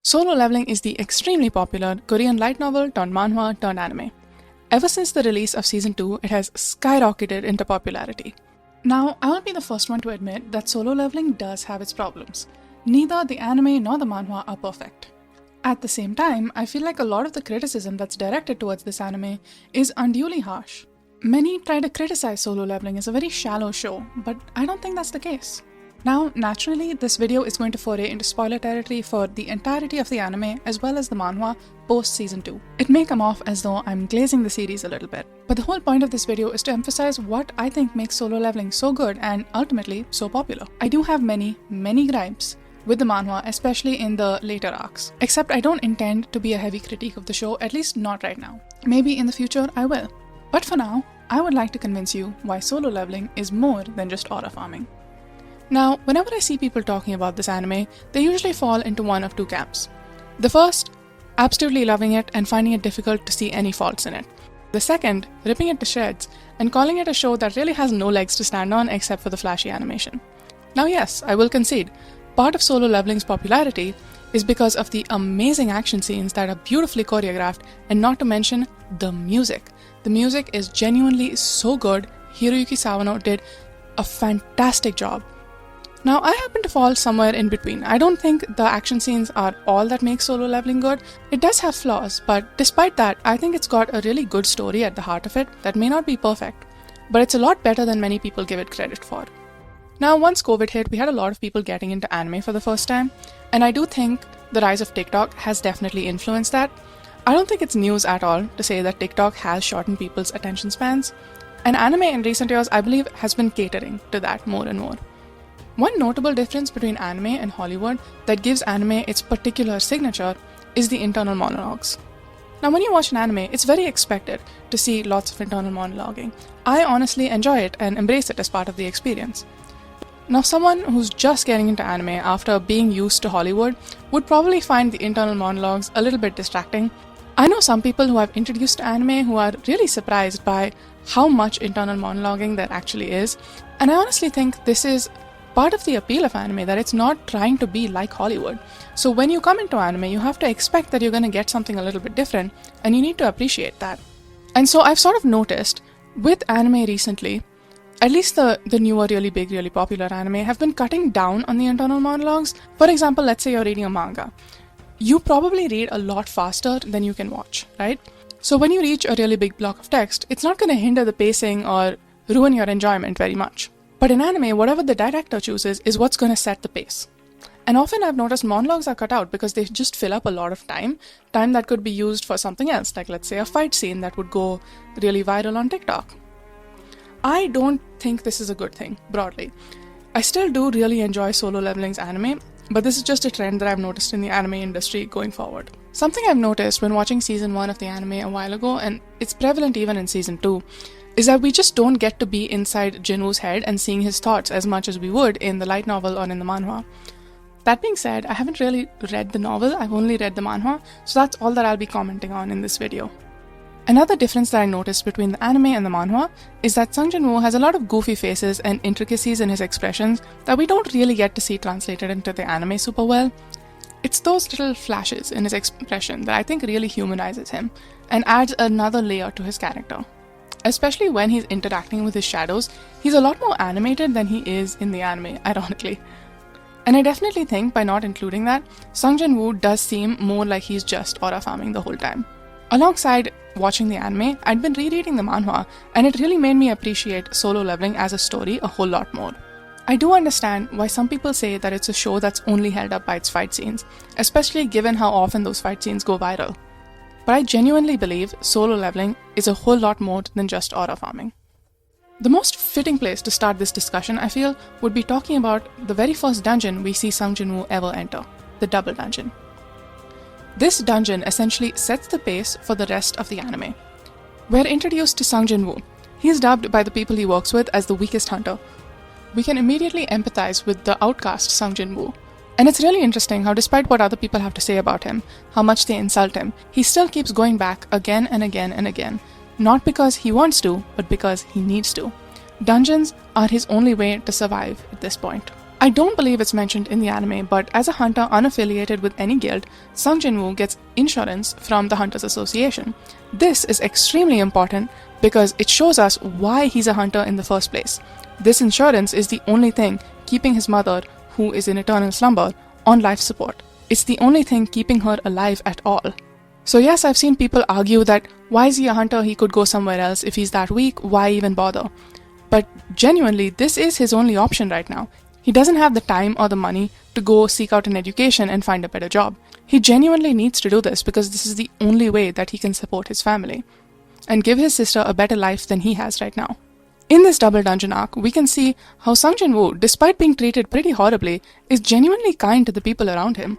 Solo Leveling is the extremely popular Korean light novel turned manhwa turned anime. Ever since the release of Season 2, it has skyrocketed into popularity. Now, I will be the first one to admit that Solo Leveling does have its problems. Neither the anime nor the manhwa are perfect. At the same time, I feel like a lot of the criticism that's directed towards this anime is unduly harsh. Many try to criticize Solo Leveling as a very shallow show, but I don't think that's the case. Now, naturally, this video is going to foray into spoiler territory for the entirety of the anime as well as the manhwa post Season 2. It may come off as though I'm glazing the series a little bit, but the whole point of this video is to emphasize what I think makes Solo Leveling so good and ultimately so popular. I do have many gripes with the manhwa, especially in the later arcs. Except I don't intend to be a heavy critique of the show, at least not right now. Maybe in the future I will. But for now, I would like to convince you why Solo Leveling is more than just aura farming. Now, whenever I see people talking about this anime, they usually fall into one of two camps. The first, absolutely loving it and finding it difficult to see any faults in it. The second, ripping it to shreds and calling it a show that really has no legs to stand on except for the flashy animation. Now yes, I will concede, part of Solo Leveling's popularity is because of the amazing action scenes that are beautifully choreographed, and not to mention the music. The music is genuinely so good. Hiroyuki Sawano did a fantastic job. Now, I happen to fall somewhere in between. I don't think the action scenes are all that makes Solo Leveling good. It does have flaws, but despite that, I think it's got a really good story at the heart of it that may not be perfect, but it's a lot better than many people give it credit for. Now, once COVID hit, we had a lot of people getting into anime for the first time, and I do think the rise of TikTok has definitely influenced that. I don't think it's news at all to say that TikTok has shortened people's attention spans, and anime in recent years, I believe, has been catering to that more and more. One notable difference between anime and Hollywood that gives anime its particular signature is the internal monologues. Now, when you watch an anime, it's very expected to see lots of internal monologuing. I honestly enjoy it and embrace it as part of the experience. Now, someone who's just getting into anime after being used to Hollywood would probably find the internal monologues a little bit distracting. I know some people who have introduced to anime who are really surprised by how much internal monologuing there actually is, and I honestly think this is part of the appeal of anime, that it's not trying to be like Hollywood. So when you come into anime, you have to expect that you're going to get something a little bit different, and you need to appreciate that. And so I've sort of noticed with anime recently, at least the newer really big, really popular anime have been cutting down on the internal monologues. For example, let's say you're reading a manga. You probably read a lot faster than you can watch, right? So when you reach a really big block of text, it's not going to hinder the pacing or ruin your enjoyment very much. But in anime, whatever the director chooses is what's going to set the pace. And often I've noticed monologues are cut out because they just fill up a lot of time that could be used for something else, like let's say a fight scene that would go really viral on TikTok. I don't think this is a good thing, broadly. I still do really enjoy Solo Leveling's anime, but this is just a trend that I've noticed in the anime industry going forward. Something I've noticed when watching Season 1 of the anime a while ago, and it's prevalent even in Season 2, is that we just don't get to be inside Jinwoo's head and seeing his thoughts as much as we would in the light novel or in the manhwa. That being said, I haven't really read the novel, I've only read the manhwa, so that's all that I'll be commenting on in this video. Another difference that I noticed between the anime and the manhwa is that Jinwoo has a lot of goofy faces and intricacies in his expressions that we don't really get to see translated into the anime super well. It's those little flashes in his expression that I think really humanizes him and adds another layer to his character. Especially when he's interacting with his shadows, he's a lot more animated than he is in the anime, ironically. And I definitely think by not including that, Jinwoo does seem more like he's just aura farming the whole time. Alongside watching the anime, I'd been rereading the manhwa, and it really made me appreciate Solo Leveling as a story a whole lot more. I do understand why some people say that it's a show that's only held up by its fight scenes, especially given how often those fight scenes go viral. But I genuinely believe Solo Leveling is a whole lot more than just aura farming. The most fitting place to start this discussion, I feel, would be talking about the very first dungeon we see Jinwoo ever enter, the Double Dungeon. This dungeon essentially sets the pace for the rest of the anime. We're introduced to Jinwoo. He is dubbed by the people he works with as the weakest hunter. We can immediately empathize with the outcast Jinwoo. And it's really interesting how despite what other people have to say about him, how much they insult him, he still keeps going back again and again and again. Not because he wants to, but because he needs to. Dungeons are his only way to survive at this point. I don't believe it's mentioned in the anime, but as a hunter unaffiliated with any guild, Sung Jinwoo gets insurance from the Hunters Association. This is extremely important because it shows us why he's a hunter in the first place. This insurance is the only thing keeping his mother, who is in eternal slumber, on life support. It's the only thing keeping her alive at all. So yes, I've seen people argue that why is he a hunter, he could go somewhere else, if he's that weak, why even bother? But genuinely, this is his only option right now. He doesn't have the time or the money to go seek out an education and find a better job. He genuinely needs to do this because this is the only way that he can support his family and give his sister a better life than he has right now. In this double dungeon arc, we can see how Sung Jinwoo, despite being treated pretty horribly, is genuinely kind to the people around him.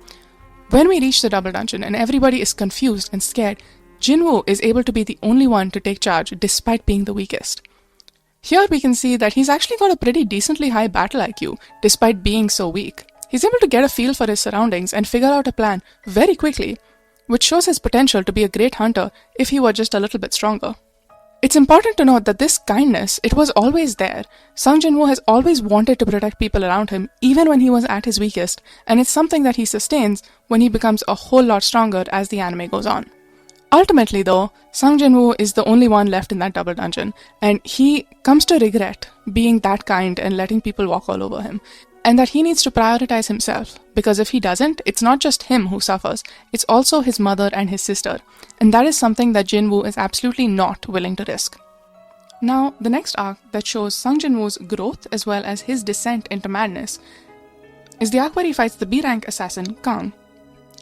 When we reach the double dungeon and everybody is confused and scared, Jinwoo is able to be the only one to take charge despite being the weakest. Here we can see that he's actually got a pretty decently high battle IQ, despite being so weak. He's able to get a feel for his surroundings and figure out a plan very quickly, which shows his potential to be a great hunter if he were just a little bit stronger. It's important to note that this kindness, it was always there. Sung Jinwoo has always wanted to protect people around him, even when he was at his weakest, and it's something that he sustains when he becomes a whole lot stronger as the anime goes on. Ultimately though, Sung Jinwoo is the only one left in that double dungeon, and he comes to regret being that kind and letting people walk all over him, and that he needs to prioritize himself, because if he doesn't, it's not just him who suffers, it's also his mother and his sister, and that is something that Jinwoo is absolutely not willing to risk. Now, the next arc that shows Sung Jinwoo's growth as well as his descent into madness is the arc where he fights the B-rank assassin Kang.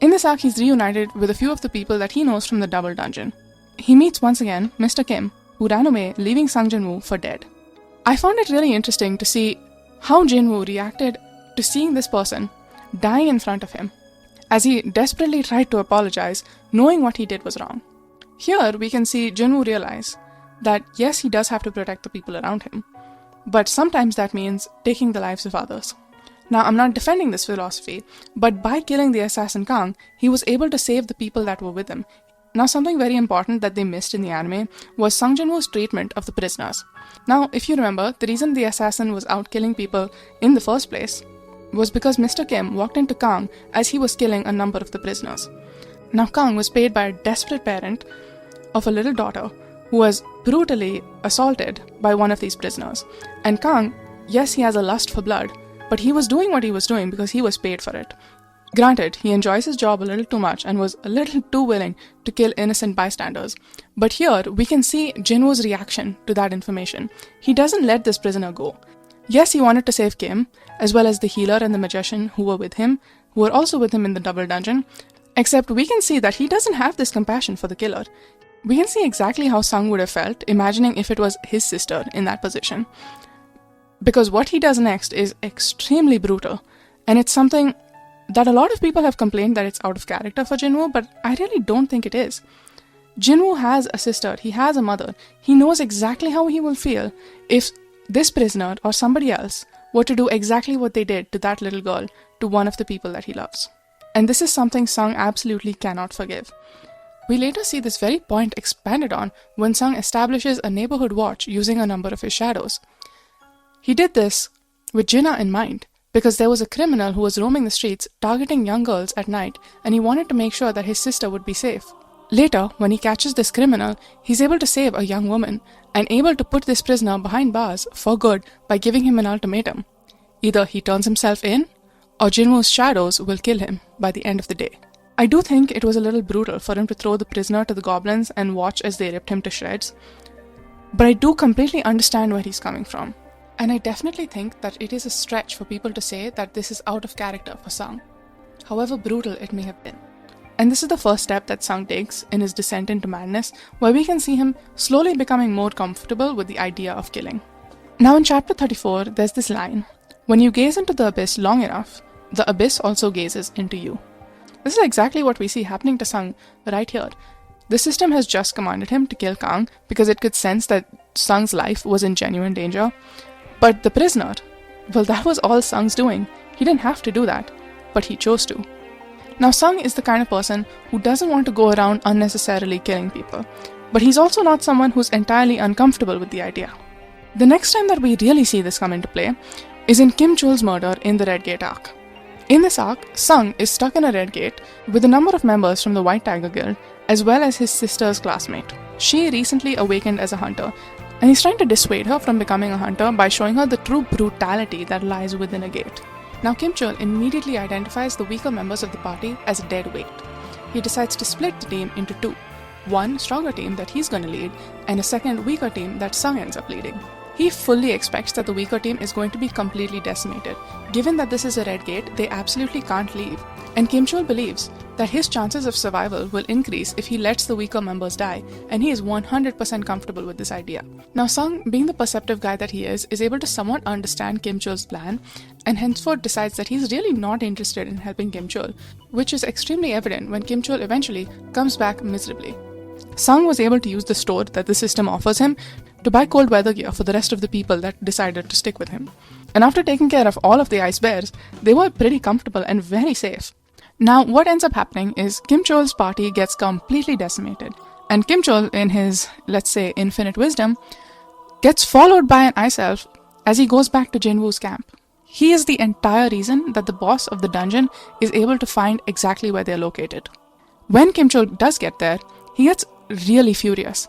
In this arc, he's reunited with a few of the people that he knows from the double dungeon. He meets once again Mr. Kim, who ran away, leaving Sung Jinwoo for dead. I found it really interesting to see how Jinwoo reacted to seeing this person dying in front of him, as he desperately tried to apologize, knowing what he did was wrong. Here, we can see Jinwoo realize that yes, he does have to protect the people around him, but sometimes that means taking the lives of others. Now, I'm not defending this philosophy, but by killing the assassin Kang, he was able to save the people that were with him. Now, something very important that they missed in the anime was Sung Jinwoo's treatment of the prisoners. Now, if you remember, the reason the assassin was out killing people in the first place was because Mr. Kim walked into Kang as he was killing a number of the prisoners. Now, Kang was paid by a desperate parent of a little daughter who was brutally assaulted by one of these prisoners. And Kang, yes, he has a lust for blood, but he was doing what he was doing because he was paid for it. Granted, he enjoys his job a little too much and was a little too willing to kill innocent bystanders. But here, we can see Jinwoo's reaction to that information. He doesn't let this prisoner go. Yes, he wanted to save Kim, as well as the healer and the magician who were with him, who were also with him in the double dungeon, except we can see that he doesn't have this compassion for the killer. We can see exactly how Sung would have felt, imagining if it was his sister in that position. Because what he does next is extremely brutal, and it's something that a lot of people have complained that it's out of character for Jinwoo, but I really don't think it is. Jinwoo has a sister, he has a mother, he knows exactly how he will feel if this prisoner or somebody else were to do exactly what they did to that little girl, to one of the people that he loves. And this is something Sung absolutely cannot forgive. We later see this very point expanded on when Sung establishes a neighborhood watch using a number of his shadows. He did this with Jinah in mind, because there was a criminal who was roaming the streets targeting young girls at night, and he wanted to make sure that his sister would be safe. Later, when he catches this criminal, he's able to save a young woman, and able to put this prisoner behind bars for good by giving him an ultimatum. Either he turns himself in, or Jinwoo's shadows will kill him by the end of the day. I do think it was a little brutal for him to throw the prisoner to the goblins and watch as they ripped him to shreds, but I do completely understand where he's coming from. And I definitely think that it is a stretch for people to say that this is out of character for Sung, however brutal it may have been. And this is the first step that Sung takes in his descent into madness, where we can see him slowly becoming more comfortable with the idea of killing. Now in chapter 34, there's this line, "When you gaze into the abyss long enough, the abyss also gazes into you." This is exactly what we see happening to Sung right here. The system has just commanded him to kill Kang because it could sense that Sung's life was in genuine danger. But the prisoner, well, that was all Sung's doing. He didn't have to do that, but he chose to. Now, Sung is the kind of person who doesn't want to go around unnecessarily killing people, but he's also not someone who's entirely uncomfortable with the idea. The next time that we really see this come into play is in Kim Chul's murder in the Red Gate arc. In this arc, Sung is stuck in a Red Gate with a number of members from the White Tiger Guild as well as his sister's classmate. She recently awakened as a hunter, and he's trying to dissuade her from becoming a hunter by showing her the true brutality that lies within a gate. Now Kim Chul immediately identifies the weaker members of the party as a dead weight. He decides to split the team into two. One stronger team that he's going to lead, and a second weaker team that Sung ends up leading. He fully expects that the weaker team is going to be completely decimated. Given that this is a red gate, they absolutely can't leave. And Kim Chul believes that his chances of survival will increase if he lets the weaker members die, and he is 100% comfortable with this idea. Now Sung, being the perceptive guy that he is able to somewhat understand Kim Chul's plan, and henceforth decides that he's really not interested in helping Kim Chul, which is extremely evident when Kim Chul eventually comes back miserably. Sung was able to use the store that the system offers him to buy cold weather gear for the rest of the people that decided to stick with him. And after taking care of all of the ice bears, they were pretty comfortable and very safe. Now, what ends up happening is Kim Chul's party gets completely decimated, and Kim Chul, in his, let's say, infinite wisdom, gets followed by an ice elf as he goes back to Jinwoo's camp. He is the entire reason that the boss of the dungeon is able to find exactly where they're located. When Kim Chul does get there, he gets really furious.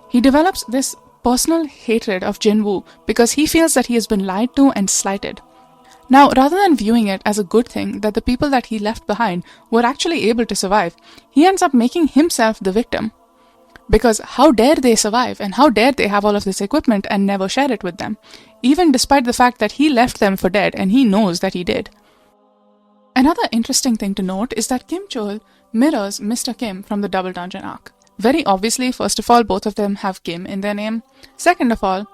He develops this personal hatred of Jinwoo because he feels that he has been lied to and slighted. Now, rather than viewing it as a good thing that the people that he left behind were actually able to survive, he ends up making himself the victim. Because how dare they survive, and how dare they have all of this equipment and never share it with them, even despite the fact that he left them for dead and he knows that he did. Another interesting thing to note is that Kim Chul mirrors Mr. Kim from the Double Dungeon arc. Very obviously, first of all, both of them have Kim in their name. Second of all,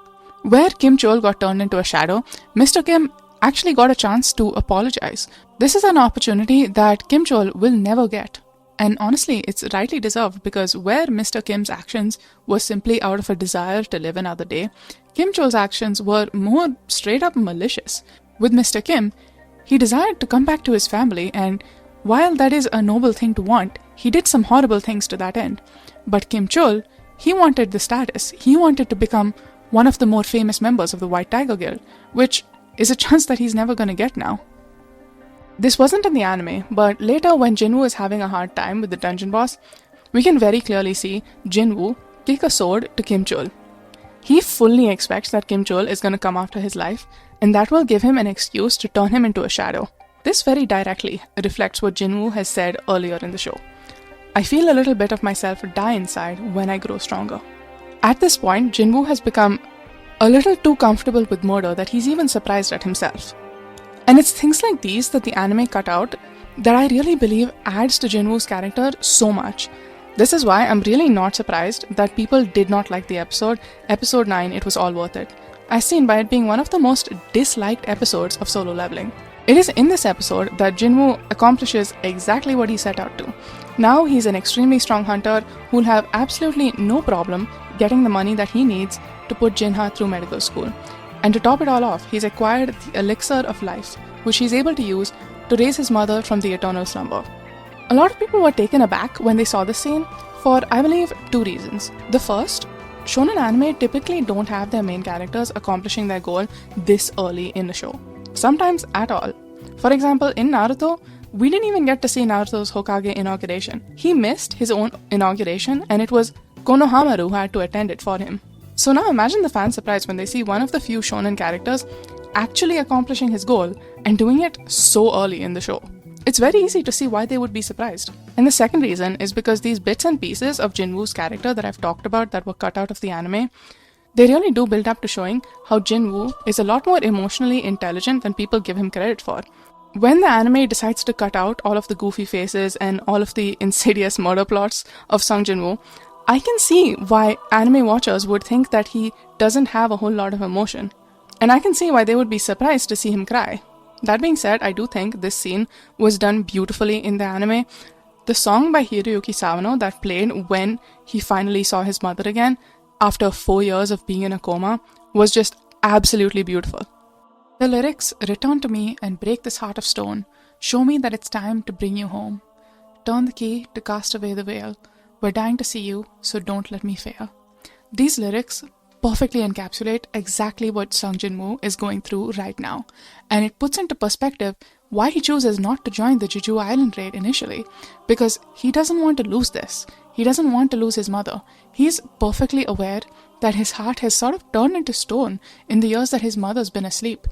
where Kim Chul got turned into a shadow, Mr. Kim actually got a chance to apologize. This is an opportunity that Kim Chul will never get. And honestly, it's rightly deserved, because where Mr. Kim's actions were simply out of a desire to live another day, Kim Chul's actions were more straight up malicious. With Mr. Kim, he desired to come back to his family, and while that is a noble thing to want, he did some horrible things to that end. But Kim Chul, he wanted the status. He wanted to become one of the more famous members of the White Tiger Guild, which is a chance that he's never going to get now. This wasn't in the anime, but later when Jinwoo is having a hard time with the dungeon boss, we can very clearly see Jinwoo kick a sword to Kim Chul. He fully expects that Kim Chul is going to come after his life, and that will give him an excuse to turn him into a shadow. This very directly reflects what Jinwoo has said earlier in the show. I feel a little bit of myself die inside when I grow stronger. At this point, Jinwoo has become a little too comfortable with murder that he's even surprised at himself. And it's things like these that the anime cut out that I really believe adds to Jinwoo's character so much. This is why I'm really not surprised that people did not like the episode. Episode 9, it was all worth it, as seen by it being one of the most disliked episodes of Solo Leveling. It is in this episode that Jinwoo accomplishes exactly what he set out to. Now he's an extremely strong hunter who'll have absolutely no problem getting the money that he needs to put Jinha through medical school. And to top it all off, he's acquired the elixir of life, which he's able to use to raise his mother from the eternal slumber. A lot of people were taken aback when they saw this scene for, I believe, two reasons. The first, shonen anime typically don't have their main characters accomplishing their goal this early in the show. Sometimes at all. For example, in Naruto, we didn't even get to see Naruto's Hokage inauguration. He missed his own inauguration, and it was Konohamaru who had to attend it for him. So now imagine the fan surprise when they see one of the few shonen characters actually accomplishing his goal and doing it so early in the show. It's very easy to see why they would be surprised. And the second reason is because these bits and pieces of Jinwoo's character that I've talked about that were cut out of the anime, they really do build up to showing how Jinwoo is a lot more emotionally intelligent than people give him credit for. When the anime decides to cut out all of the goofy faces and all of the insidious murder plots of Sung Jinwoo, I can see why anime watchers would think that he doesn't have a whole lot of emotion. And I can see why they would be surprised to see him cry. That being said, I do think this scene was done beautifully in the anime. The song by Hiroyuki Sawano that played when he finally saw his mother again, after 4 years of being in a coma, was just absolutely beautiful. The lyrics, "Return to me and break this heart of stone. Show me that it's time to bring you home. Turn the key to cast away the veil. We're dying to see you, so don't let me fail." These lyrics perfectly encapsulate exactly what Sung Jinwoo is going through right now, and it puts into perspective why he chooses not to join the Jeju Island raid initially, because he doesn't want to lose this. He doesn't want to lose his mother. He's perfectly aware that his heart has sort of turned into stone in the years that his mother's been asleep.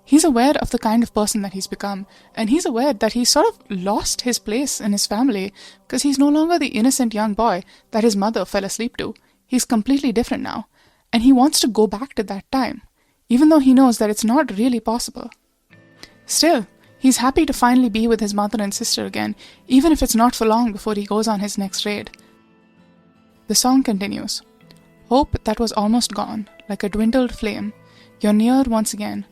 He's aware of the kind of person that he's become, and he's aware that he's sort of lost his place in his family because he's no longer the innocent young boy that his mother fell asleep to. He's completely different now, and he wants to go back to that time, even though he knows that it's not really possible. Still, he's happy to finally be with his mother and sister again, even if it's not for long before he goes on his next raid. The song continues. Hope that was almost gone, like a dwindled flame. You're near once again.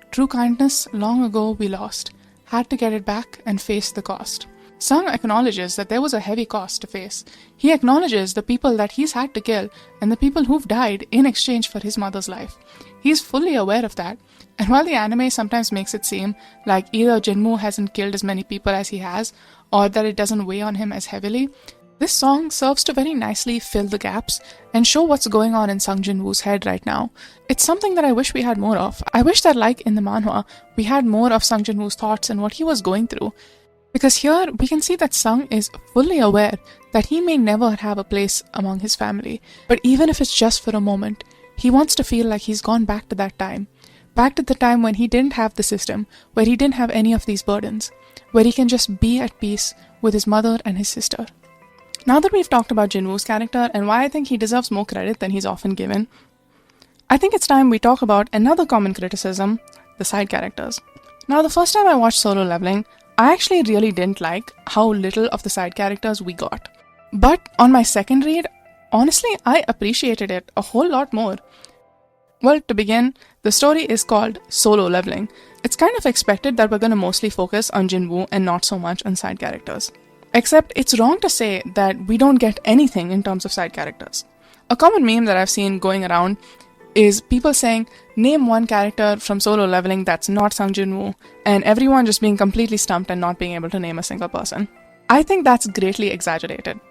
True kindness long ago we lost. Had to get it back and face the cost. Sung acknowledges that there was a heavy cost to face. He acknowledges the people that he's had to kill and the people who've died in exchange for his mother's life. He's fully aware of that, and while the anime sometimes makes it seem like either Jinwoo hasn't killed as many people as he has, or that it doesn't weigh on him as heavily, this song serves to very nicely fill the gaps and show what's going on in Sung Jinwoo's head right now. It's something that I wish we had more of. I wish that, like in the manhwa, we had more of Sung Jinwoo's thoughts and what he was going through. Because here, we can see that Sung is fully aware that he may never have a place among his family. But even if it's just for a moment, he wants to feel like he's gone back to that time. Back to the time when he didn't have the system, where he didn't have any of these burdens, where he can just be at peace with his mother and his sister. Now that we've talked about Jinwoo's character and why I think he deserves more credit than he's often given, I think it's time we talk about another common criticism, the side characters. Now, the first time I watched Solo Leveling, I actually really didn't like how little of the side characters we got. But on my second read, honestly, I appreciated it a whole lot more. Well, to begin, the story is called Solo Leveling. It's kind of expected that we're going to mostly focus on Jinwoo and not so much on side characters. Except it's wrong to say that we don't get anything in terms of side characters. A common meme that I've seen going around is people saying, name one character from Solo Leveling that's not Sung Jinwoo, and everyone just being completely stumped and not being able to name a single person. I think that's greatly exaggerated.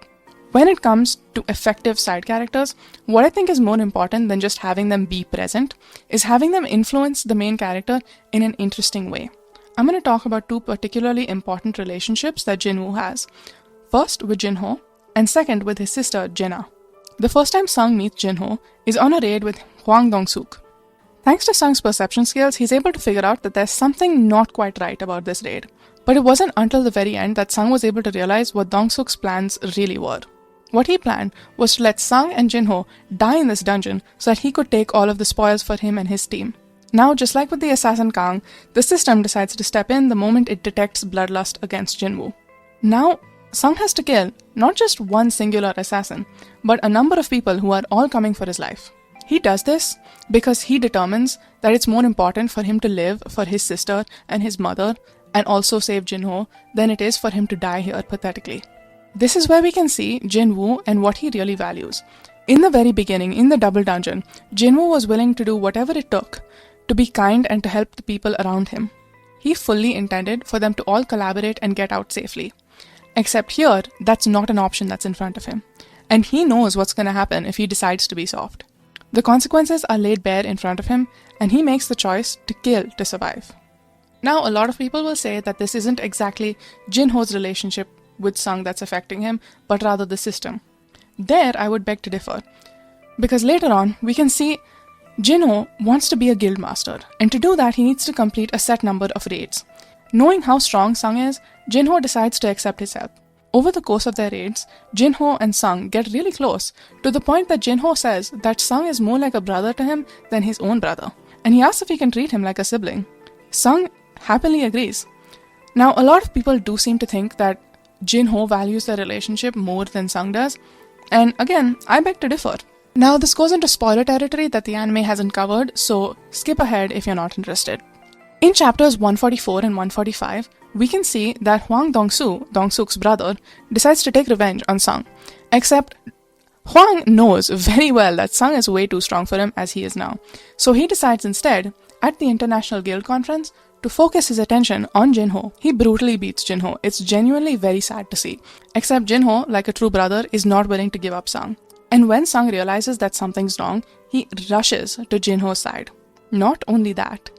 When it comes to effective side characters, what I think is more important than just having them be present is having them influence the main character in an interesting way. I'm going to talk about two particularly important relationships that Jinwoo has. First with Jinho, and second with his sister Jinah. The first time Sung meets Jinho is on a raid with Hwang Dong-suk. Thanks to Sung's perception skills, he's able to figure out that there's something not quite right about this raid. But it wasn't until the very end that Sung was able to realize what Dong-suk's plans really were. What he planned was to let Sung and Jinho die in this dungeon so that he could take all of the spoils for him and his team. Now, just like with the assassin Kang, the system decides to step in the moment it detects bloodlust against Jinwoo. Now, Sung has to kill not just one singular assassin, but a number of people who are all coming for his life. He does this because he determines that it's more important for him to live for his sister and his mother and also save Jinho than it is for him to die here pathetically. This is where we can see Jinwoo and what he really values. In the very beginning, in the double dungeon, Jinwoo was willing to do whatever it took to be kind and to help the people around him. He fully intended for them to all collaborate and get out safely. Except here, that's not an option that's in front of him. And he knows what's going to happen if he decides to be soft. The consequences are laid bare in front of him, and he makes the choice to kill to survive. Now, a lot of people will say that this isn't exactly Jinho's relationship with Sung that's affecting him, but rather the system. There, I would beg to differ. Because later on, we can see Jinho wants to be a guild master, and to do that he needs to complete a set number of raids. Knowing how strong Sung is, Jinho decides to accept his help. Over the course of their raids, Jinho and Sung get really close, to the point that Jinho says that Sung is more like a brother to him than his own brother, and he asks if he can treat him like a sibling. Sung happily agrees. Now, a lot of people do seem to think that Jinho values their relationship more than Sung does, and again, I beg to differ. Now, this goes into spoiler territory that the anime hasn't covered, so skip ahead if you're not interested. In chapters 144 and 145, we can see that Hwang Dong-soo, Dong-suk's brother, decides to take revenge on Sung. Except, Hwang knows very well that Sung is way too strong for him as he is now. So he decides instead, at the International Guild Conference, to focus his attention on Jinho. He brutally beats Jinho. It's genuinely very sad to see. Except Jinho, like a true brother, is not willing to give up Sung. And when Sung realizes that something's wrong, he rushes to Jinho's side. Not only that,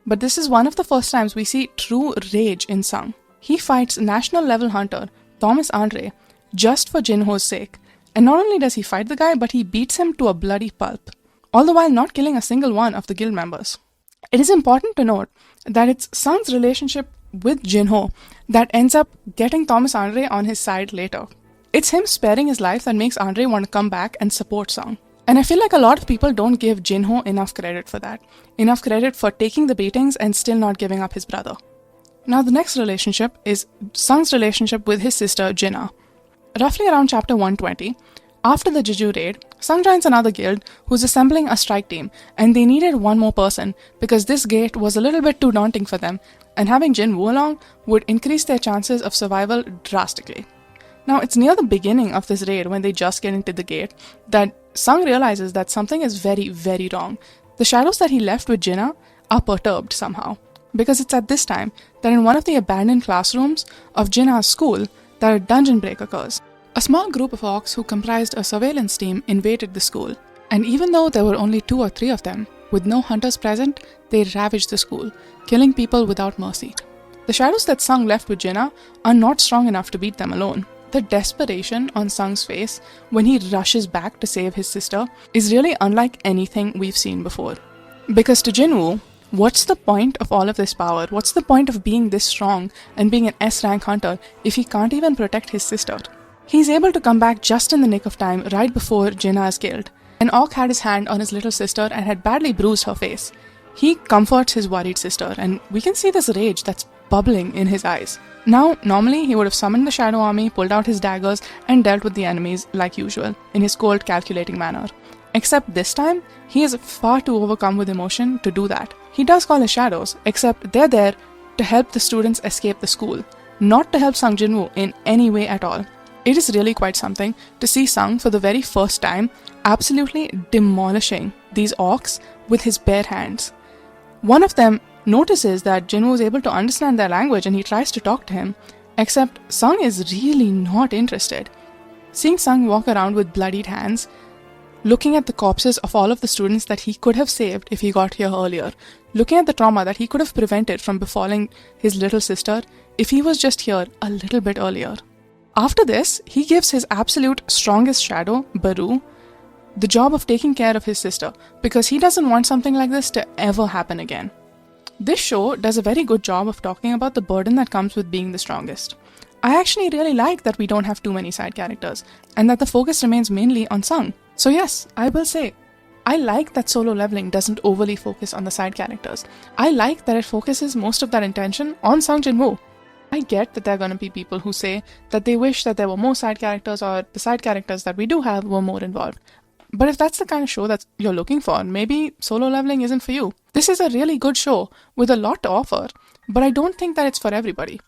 but this is one of the first times we see true rage in Sung. He fights national level hunter Thomas Andre just for Jinho's sake. And not only does he fight the guy, but he beats him to a bloody pulp, all the while not killing a single one of the guild members. It is important to note that it's Sung's relationship with Jinho that ends up getting Thomas Andre on his side later. It's him sparing his life that makes Andre want to come back and support Sung. And I feel like a lot of people don't give Jinho enough credit for that. Enough credit for taking the beatings and still not giving up his brother. Now the next relationship is Sung's relationship with his sister Jinah. Roughly around chapter 120, after the Jeju raid, Sung joins another guild who's assembling a strike team, and they needed one more person because this gate was a little bit too daunting for them, and having Jinwoo along would increase their chances of survival drastically. Now it's near the beginning of this raid when they just get into the gate that Sung realizes that something is very, very wrong. The shadows that he left with Jinah are perturbed somehow, because it's at this time that in one of the abandoned classrooms of Jinah's school that a dungeon break occurs. A small group of orcs who comprised a surveillance team invaded the school, and even though there were only 2 or 3 of them, with no hunters present, they ravaged the school, killing people without mercy. The shadows that Sung left with Jinah are not strong enough to beat them alone. The desperation on Sung's face when he rushes back to save his sister is really unlike anything we've seen before. Because to Jinwoo, what's the point of all of this power? What's the point of being this strong and being an S-rank hunter if he can't even protect his sister? He's able to come back just in the nick of time right before Jinah is killed. An orc had his hand on his little sister and had badly bruised her face. He comforts his worried sister, and we can see this rage that's bubbling in his eyes. Now, normally he would have summoned the Shadow Army, pulled out his daggers, and dealt with the enemies like usual, in his cold, calculating manner. Except this time, he is far too overcome with emotion to do that. He does call his shadows, except they're there to help the students escape the school, not to help Sung Jinwoo in any way at all. It is really quite something to see Sung for the very first time absolutely demolishing these orcs with his bare hands. One of them notices that Jinwoo is able to understand their language and he tries to talk to him, except Sung is really not interested. Seeing Sung walk around with bloodied hands, looking at the corpses of all of the students that he could have saved if he got here earlier, looking at the trauma that he could have prevented from befalling his little sister if he was just here a little bit earlier. After this, he gives his absolute strongest shadow, Baru, the job of taking care of his sister because he doesn't want something like this to ever happen again. This show does a very good job of talking about the burden that comes with being the strongest. I actually really like that we don't have too many side characters and that the focus remains mainly on Sung. So yes, I will say, I like that Solo Leveling doesn't overly focus on the side characters. I like that it focuses most of that intention on Sung Jinwoo. I get that there are going to be people who say that they wish that there were more side characters or the side characters that we do have were more involved. But if that's the kind of show that you're looking for, maybe Solo Leveling isn't for you. This is a really good show with a lot to offer, but I don't think that it's for everybody.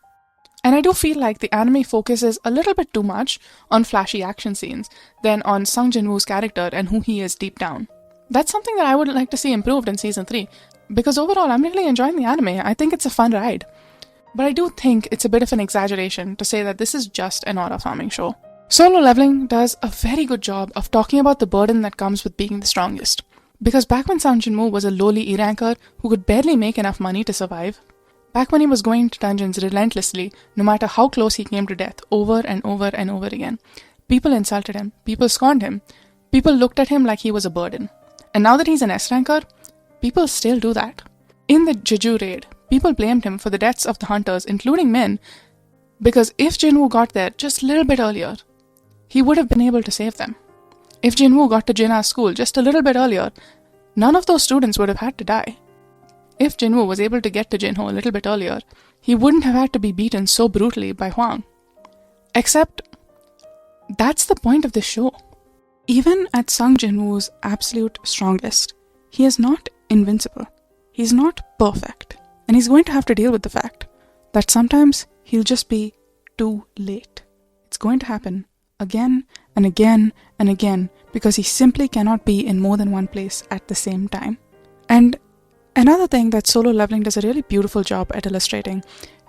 And I do feel like the anime focuses a little bit too much on flashy action scenes than on Sung Jinwoo's character and who he is deep down. That's something that I would like to see improved in season 3, because overall I'm really enjoying the anime. I think it's a fun ride. But I do think it's a bit of an exaggeration to say that this is just an aura farming show. Solo Leveling does a very good job of talking about the burden that comes with being the strongest. Because back when Sung Jinwoo was a lowly E-ranker who could barely make enough money to survive, back when he was going to dungeons relentlessly, no matter how close he came to death, over and over and over again, people insulted him, people scorned him, people looked at him like he was a burden. And now that he's an S-ranker, people still do that. In the Jeju raid, people blamed him for the deaths of the hunters, including men, because if Jinwoo got there just a little bit earlier, he would have been able to save them. If Jinwoo got to Jinah's school just a little bit earlier, none of those students would have had to die. If Jinwoo was able to get to Jinho a little bit earlier, he wouldn't have had to be beaten so brutally by Hwang. Except, that's the point of this show. Even at Sung Jinwoo's absolute strongest, he is not invincible. He's not perfect. And he's going to have to deal with the fact that sometimes he'll just be too late. It's going to happen again and again and again because he simply cannot be in more than one place at the same time. And another thing that Solo Leveling does a really beautiful job at illustrating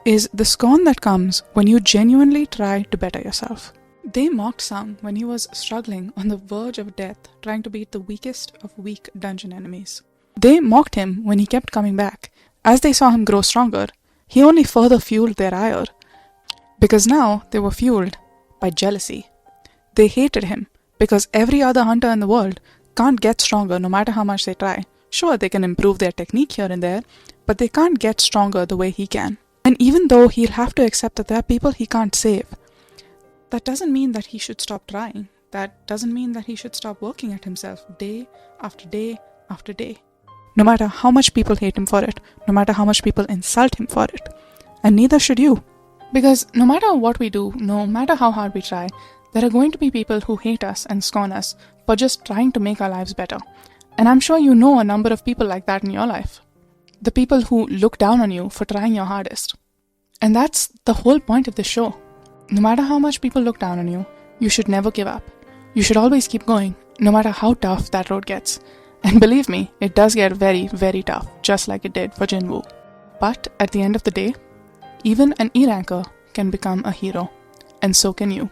is the scorn that comes when you genuinely try to better yourself. They mocked Sang when he was struggling on the verge of death, trying to beat the weakest of weak dungeon enemies. They mocked him when he kept coming back. As they saw him grow stronger, he only further fueled their ire. Because now they were fueled by jealousy. They hated him because every other hunter in the world can't get stronger no matter how much they try. Sure, they can improve their technique here and there, but they can't get stronger the way he can. And even though he'll have to accept that there are people he can't save, that doesn't mean that he should stop trying. That doesn't mean that he should stop working at himself day after day after day. No matter how much people hate him for it, no matter how much people insult him for it. And neither should you. Because no matter what we do, no matter how hard we try, there are going to be people who hate us and scorn us for just trying to make our lives better. And I'm sure you know a number of people like that in your life. The people who look down on you for trying your hardest. And that's the whole point of this show. No matter how much people look down on you, you should never give up. You should always keep going, no matter how tough that road gets. And believe me, it does get very, very tough, just like it did for Jinwoo. But at the end of the day, even an E ranker can become a hero, and so can you.